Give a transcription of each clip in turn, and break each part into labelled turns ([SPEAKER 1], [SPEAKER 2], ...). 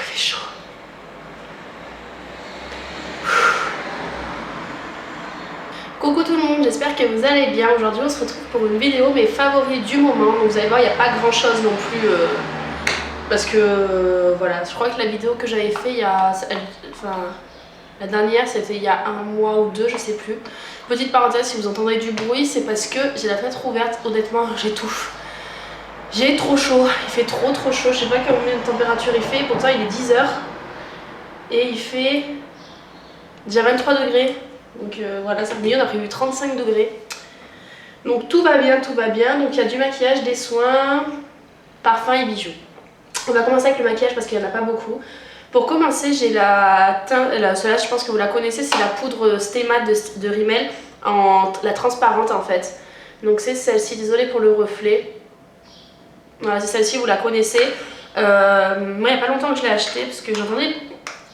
[SPEAKER 1] fait chaud. Coucou tout le monde, j'espère que vous allez bien. Aujourd'hui on se retrouve pour une vidéo mes favoris du moment. Donc vous allez voir, il n'y a pas grand chose non plus parce que voilà, je crois que la vidéo que j'avais fait il y a... la dernière c'était il y a un mois ou deux, je sais plus. Petite parenthèse, si vous entendez du bruit, c'est parce que j'ai la fenêtre ouverte. Honnêtement, j'étouffe. J'ai trop chaud, il fait trop chaud. Je sais pas combien de température il fait, pourtant il est 10h. Et il fait déjà 23 degrés. Donc voilà, ça mieux, on a prévu 35 degrés. Donc tout va bien, tout va bien. Donc il y a du maquillage, des soins, parfum et bijoux. On va commencer avec le maquillage parce qu'il n'y en a pas beaucoup. Pour commencer, j'ai la teinte, celle-là je pense que vous la connaissez, c'est la poudre Stay Matte de Rimmel, la transparente en fait. Donc c'est celle-ci, désolée pour le reflet. Voilà, c'est celle-ci, vous la connaissez. Moi il n'y a pas longtemps que je l'ai achetée parce que j'entendais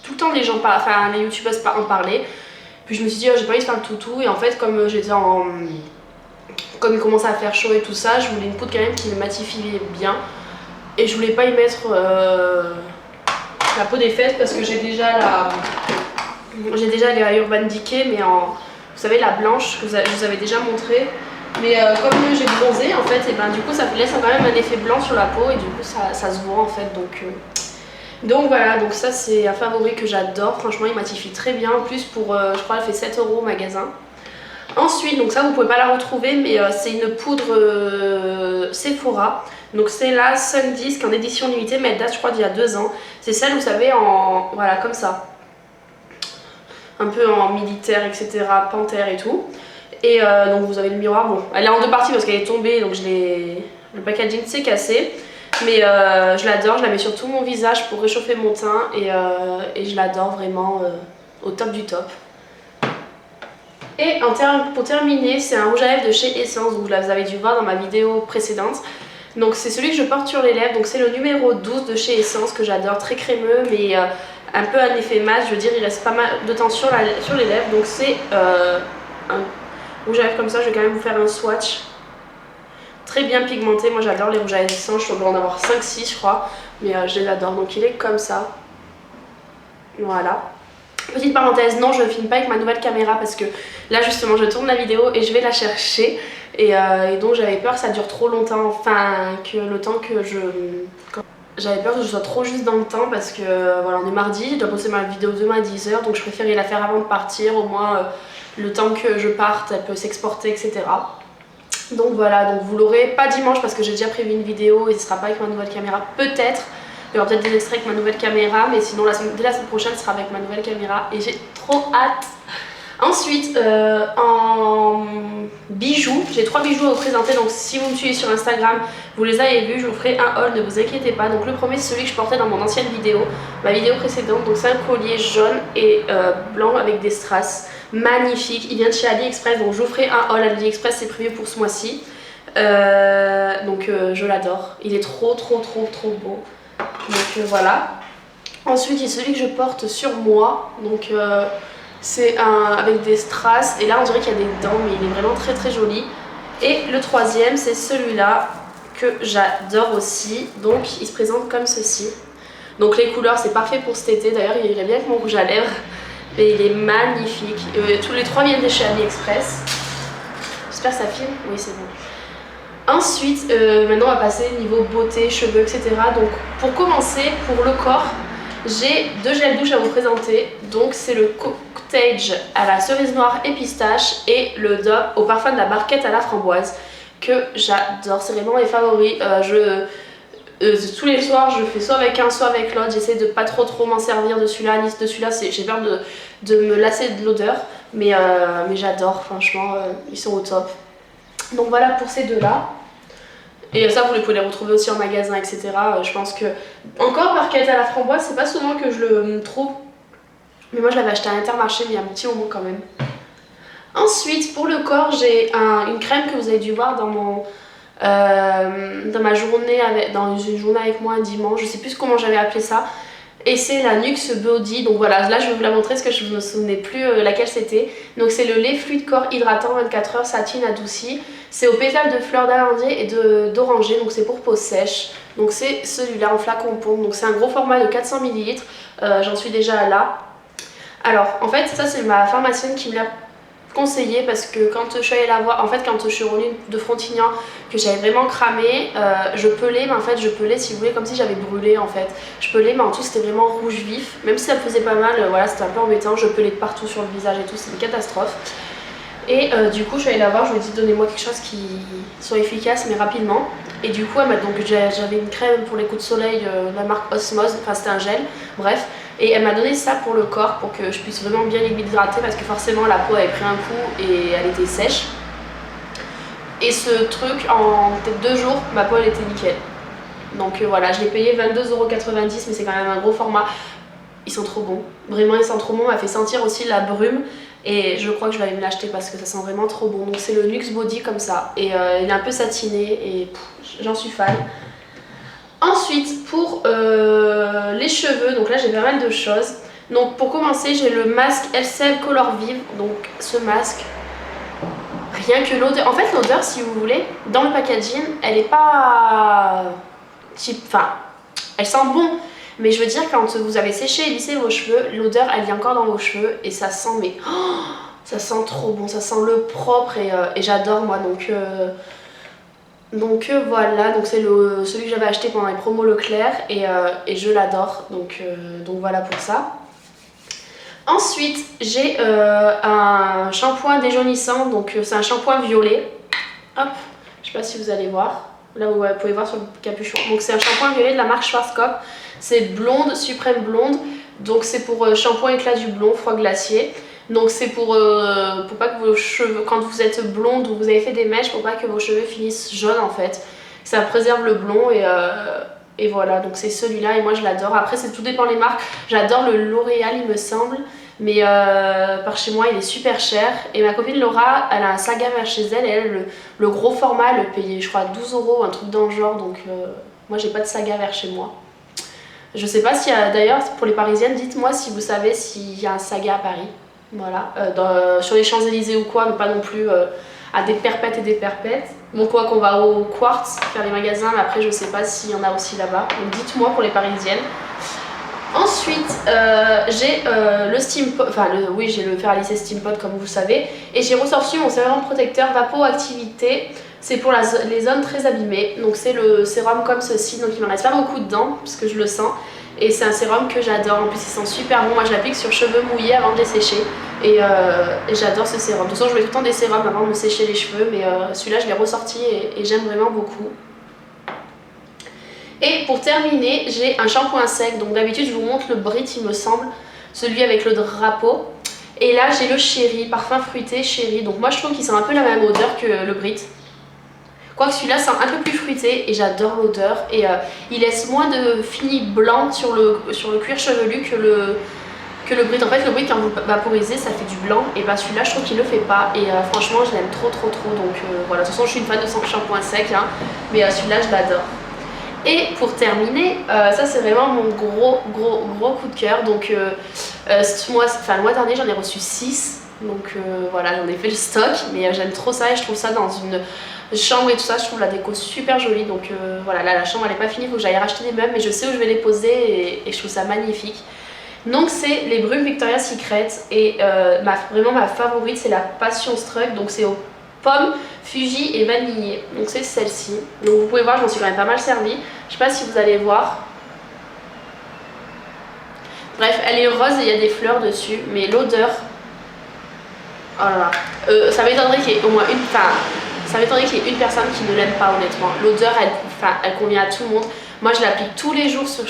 [SPEAKER 1] tout le temps les gens, enfin les youtubeuses en parler. Puis je me suis dit, oh, j'ai pas envie de faire le toutou. Et en fait, comme j'étais comme il commençait à faire chaud et tout ça, je voulais une poudre quand même qui me matifiait bien. Et je voulais pas y mettre la peau des fesses parce que j'ai déjà la Urban Decay, mais en, vous savez, la blanche que je vous avais déjà montré. Mais comme j'ai bronzé en fait, et ben du coup ça laisse quand même un effet blanc sur la peau et du coup ça se voit en fait. Donc voilà, donc ça c'est un favori que j'adore, franchement il matifie très bien, en plus pour, je crois elle fait 7 € au magasin. Ensuite, donc ça vous pouvez pas la retrouver, mais c'est une poudre Sephora, donc c'est la Sun Disc en édition limitée, mais elle date je crois d'il y a 2 ans. C'est celle vous savez en, voilà comme ça, un peu en militaire etc, panthère et tout. Et donc vous avez le miroir, bon elle est en deux parties parce qu'elle est tombée, donc le packaging s'est cassé. Mais je l'adore, je la mets sur tout mon visage pour réchauffer mon teint et je l'adore vraiment au top du top. Et pour terminer, c'est un rouge à lèvres de chez Essence, donc vous avez dû voir dans ma vidéo précédente. Donc c'est celui que je porte sur les lèvres, donc c'est le numéro 12 de chez Essence que j'adore, très crémeux mais un peu un effet mat, je veux dire il reste pas mal de temps sur les lèvres. Donc c'est un rouge à lèvres comme ça, je vais quand même vous faire un swatch. Très bien pigmenté, moi j'adore les rouges à lèvres Essence, je dois en avoir 5-6 je crois, mais je les adore, donc il est comme ça. Voilà. Petite parenthèse, non je ne filme pas avec ma nouvelle caméra parce que là justement je tourne la vidéo et je vais la chercher et donc j'avais peur que ça dure trop longtemps, enfin que le temps que j'avais peur que je sois trop juste dans le temps parce que voilà on est mardi, je dois poster ma vidéo demain à 10h donc je préférais la faire avant de partir, au moins le temps que je parte elle peut s'exporter etc. Donc voilà, donc vous l'aurez pas dimanche parce que j'ai déjà prévu une vidéo et ce sera pas avec ma nouvelle caméra, peut-être. Il y aura peut-être des extraits avec ma nouvelle caméra, mais sinon dès la semaine prochaine ce sera avec ma nouvelle caméra et j'ai trop hâte. Ensuite, en bijoux, j'ai 3 bijoux à vous présenter, donc si vous me suivez sur Instagram, vous les avez vus, je vous ferai un haul, ne vous inquiétez pas. Donc le premier c'est celui que je portais dans mon ancienne vidéo, ma vidéo précédente, donc c'est un collier jaune et blanc avec des strass. Magnifique, il vient de chez AliExpress, donc je vous ferai un haul AliExpress, c'est prévu pour ce mois-ci. Donc je l'adore, il est trop beau. Donc voilà. Ensuite il y a celui que je porte sur moi, donc c'est avec des strass et là on dirait qu'il y a des dents mais il est vraiment très joli. Et le troisième c'est celui-là que j'adore aussi, donc il se présente comme ceci. Donc les couleurs c'est parfait pour cet été, d'ailleurs il irait bien avec mon rouge à lèvres. Et il est magnifique. Tous les 3 viennent de chez AliExpress. J'espère que ça filme. Oui, c'est bon. Ensuite, maintenant on va passer niveau beauté, cheveux, etc. Donc pour commencer, pour le corps, j'ai 2 gels douche à vous présenter. Donc c'est le Cottage à la cerise noire et pistache et le Dove au parfum de la barquette à la framboise que j'adore. C'est vraiment mes favoris. Tous les soirs je fais soit avec un soit avec l'autre, j'essaie de pas trop m'en servir de celui-là ni de celui-là, j'ai peur de me lasser de l'odeur mais j'adore franchement, ils sont au top. Donc voilà pour ces deux là et ça vous pouvez les retrouver aussi en magasin etc. Je pense que encore barquette à la framboise c'est pas souvent que je le trouve mais moi je l'avais acheté à Intermarché mais il y a un petit moment quand même. Ensuite pour le corps j'ai une crème que vous avez dû voir dans ma journée dans une journée avec moi un dimanche, je sais plus comment j'avais appelé ça, et c'est la Nuxe Body. Donc voilà, là je vais vous la montrer parce que je me souvenais plus laquelle c'était. Donc c'est le lait fluide corps hydratant 24 heures satine adouci, c'est aux pétales de fleurs d'amandier et d'oranger, donc c'est pour peau sèche. Donc c'est celui-là en flacon pompe, donc c'est un gros format de 400 ml, j'en suis déjà là. Alors en fait ça c'est ma pharmacienne qui me l'a conseillé parce que quand je suis allée la voir, en fait quand je suis revenue de Frontignan, que j'avais vraiment cramé, je pelais, mais en fait je pelais si vous voulez comme si j'avais brûlé en fait. Je pelais mais en tout c'était vraiment rouge vif, même si ça me faisait pas mal, voilà c'était un peu embêtant, je pelais de partout sur le visage et tout, c'était une catastrophe. Et du coup je suis allée la voir, je lui ai dit donnez-moi quelque chose qui soit efficace mais rapidement. Et du coup donc j'avais une crème pour les coups de soleil de la marque Osmose, enfin c'était un gel, bref. Et elle m'a donné ça pour le corps, pour que je puisse vraiment bien l'hydrater parce que forcément la peau avait pris un coup et elle était sèche. Et ce truc, en peut-être 2 jours, ma peau elle était nickel. Donc voilà, je l'ai payé 22,90 €, mais c'est quand même un gros format. Ils sont trop bons, vraiment ils sont trop bons, elle fait sentir aussi la brume. Et je crois que je vais aller me l'acheter parce que ça sent vraiment trop bon. Donc c'est le Luxe Body comme ça. Et il est un peu satiné et j'en suis fan. Ensuite, pour les cheveux, donc là j'ai pas mal de choses. Donc pour commencer, j'ai le masque Elseve Color Vive. Donc ce masque, rien que l'odeur. En fait, l'odeur, si vous voulez, dans le packaging, elle est pas cheap. Enfin, elle sent bon. Mais je veux dire, quand vous avez séché et lissé vos cheveux, l'odeur elle vient encore dans vos cheveux et ça sent, mais oh, ça sent trop bon, ça sent le propre et j'adore moi. Donc voilà, donc c'est celui que j'avais acheté pendant les promos Leclerc et je l'adore, donc voilà pour ça. Ensuite j'ai un shampoing déjaunissant, donc c'est un shampoing violet. Hop, je sais pas si vous allez voir, là vous pouvez voir sur le capuchon. Donc c'est un shampoing violet de la marque Schwarzkopf, c'est blonde, suprême blonde, donc c'est pour shampoing éclat du blond, froid glacier. Donc c'est pour pas que vos cheveux, quand vous êtes blonde ou vous avez fait des mèches, pour pas que vos cheveux finissent jaunes en fait. Ça préserve le blond et voilà, donc c'est celui-là et moi je l'adore. Après tout dépend des marques, j'adore le L'Oréal il me semble, mais par chez moi il est super cher. Et ma copine Laura, elle a un Saga vers chez elle et elle, le gros format, elle le payait je crois 12 €, un truc dans le genre, donc moi j'ai pas de Saga vers chez moi. Je sais pas s'il y a, d'ailleurs pour les parisiennes, dites-moi si vous savez s'il y a un Saga à Paris. Voilà, sur les Champs-Élysées ou quoi, mais pas non plus à des perpètes et des perpètes. Bon, quoi qu'on va au Quartz faire les magasins, mais après je sais pas s'il y en a aussi là-bas. Donc dites-moi pour les parisiennes. Ensuite, j'ai le Steampod, enfin oui, j'ai le fer à lisser Steampod comme vous savez. Et j'ai ressorti mon sérum protecteur Vapo Activité. C'est pour les zones très abîmées. Donc c'est le sérum comme ceci, donc il m'en reste pas beaucoup dedans, parce que je le sens. Et c'est un sérum que j'adore, en plus il sent super bon. Moi je l'applique sur cheveux mouillés avant de les sécher. Et j'adore ce sérum. De toute façon je mets tout le temps des sérums avant de me sécher les cheveux, mais celui-là je l'ai ressorti et j'aime vraiment beaucoup. Et pour terminer, j'ai un shampoing sec. Donc d'habitude je vous montre le Brit il me semble, celui avec le drapeau. Et là j'ai le Chéri, parfum fruité Chéri. Donc moi je trouve qu'il sent un peu la même odeur que le Brit. Quoique celui-là sent un peu plus fruité et j'adore l'odeur. Et il laisse moins de fini blanc sur le cuir chevelu que le Brit. En fait le Brit quand vous vaporisez ça fait du blanc. Et bah celui-là je trouve qu'il le fait pas. Et franchement je l'aime trop. Donc voilà, de toute façon je suis une fan de son shampoing sec hein, mais celui-là je l'adore. Et pour terminer, ça c'est vraiment mon gros coup de cœur. Donc le mois dernier j'en ai reçu 6. Donc voilà, j'en ai fait le stock. Mais j'aime trop ça et je trouve ça dans une chambre et tout ça. Je trouve la déco super jolie. Donc voilà, là la chambre elle est pas finie, il faut que j'aille racheter des meubles. Mais je sais où je vais les poser et je trouve ça magnifique. Donc c'est les brumes Victoria's Secret. Et vraiment ma favorite c'est la Passion Struck. Donc c'est aux pommes, Fuji et vanillé. Donc c'est celle-ci. Donc vous pouvez voir, j'en suis quand même pas mal servie. Je sais pas si vous allez voir. Bref, elle est rose et il y a des fleurs dessus. Mais l'odeur... Oh là là. Ça m'étonnerait qu'il y ait au moins une... Enfin, ça m'étonnerait qu'il y ait une personne qui ne l'aime pas honnêtement. L'odeur, elle convient à tout le monde. Moi je l'applique tous les jours sur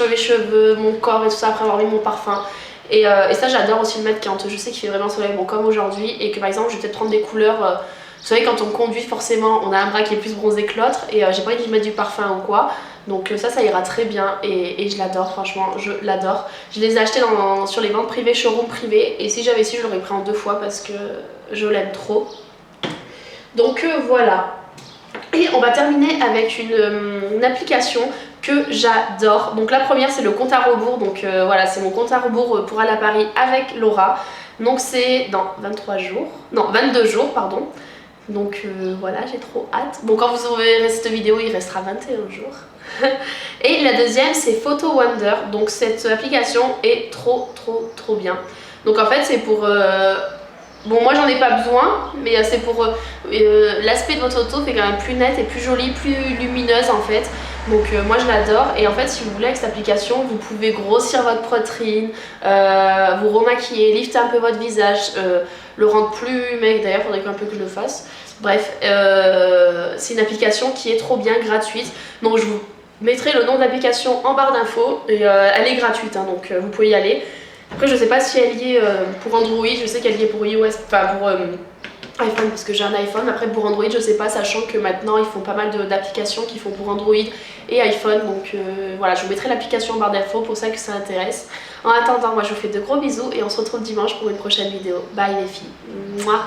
[SPEAKER 1] les cheveux, mon corps et tout ça après avoir mis mon parfum. Et ça j'adore aussi le mettre quand je sais qu'il fait vraiment soleil, bon comme aujourd'hui, et que par exemple je vais peut-être prendre des couleurs, vous savez quand on conduit forcément on a un bras qui est plus bronzé que l'autre et j'ai pas envie de mettre du parfum ou quoi, donc ça ira très bien et je l'adore, franchement je l'adore. Je les ai achetés sur les ventes privées, showroom privé, et si j'avais su je l'aurais pris en 2 fois parce que je l'aime trop. Donc voilà. Et on va terminer avec une application que j'adore. Donc la première c'est le compte à rebours. Donc voilà, c'est mon compte à rebours pour aller à Paris avec Laura. Donc c'est dans 22 jours pardon. Donc voilà, j'ai trop hâte. Bon, quand vous verrez cette vidéo, il restera 21 jours. Et la deuxième, c'est Photo Wonder. Donc cette application est trop bien. Donc en fait, c'est pour... Bon, moi j'en ai pas besoin, mais c'est pour l'aspect de votre photo fait quand même plus nette et plus jolie, plus lumineuse en fait. Donc moi je l'adore. Et en fait, si vous voulez, avec cette application, vous pouvez grossir votre poitrine, vous remaquiller, lifter un peu votre visage, le rendre plus mec. D'ailleurs, faudrait un peu que je le fasse. Bref, c'est une application qui est trop bien, gratuite. Donc je vous mettrai le nom de l'application en barre d'infos. Et elle est gratuite, hein, donc vous pouvez y aller. Après, je sais pas si elle y est pour Android, je sais qu'elle y est pour iOS, enfin pour iPhone, parce que j'ai un iPhone. Après, pour Android, je sais pas, sachant que maintenant ils font pas mal d'applications qui font pour Android et iPhone. Donc voilà, je vous mettrai l'application en barre d'infos pour ça que ça intéresse. En attendant, moi je vous fais de gros bisous et on se retrouve dimanche pour une prochaine vidéo. Bye les filles. Mouah.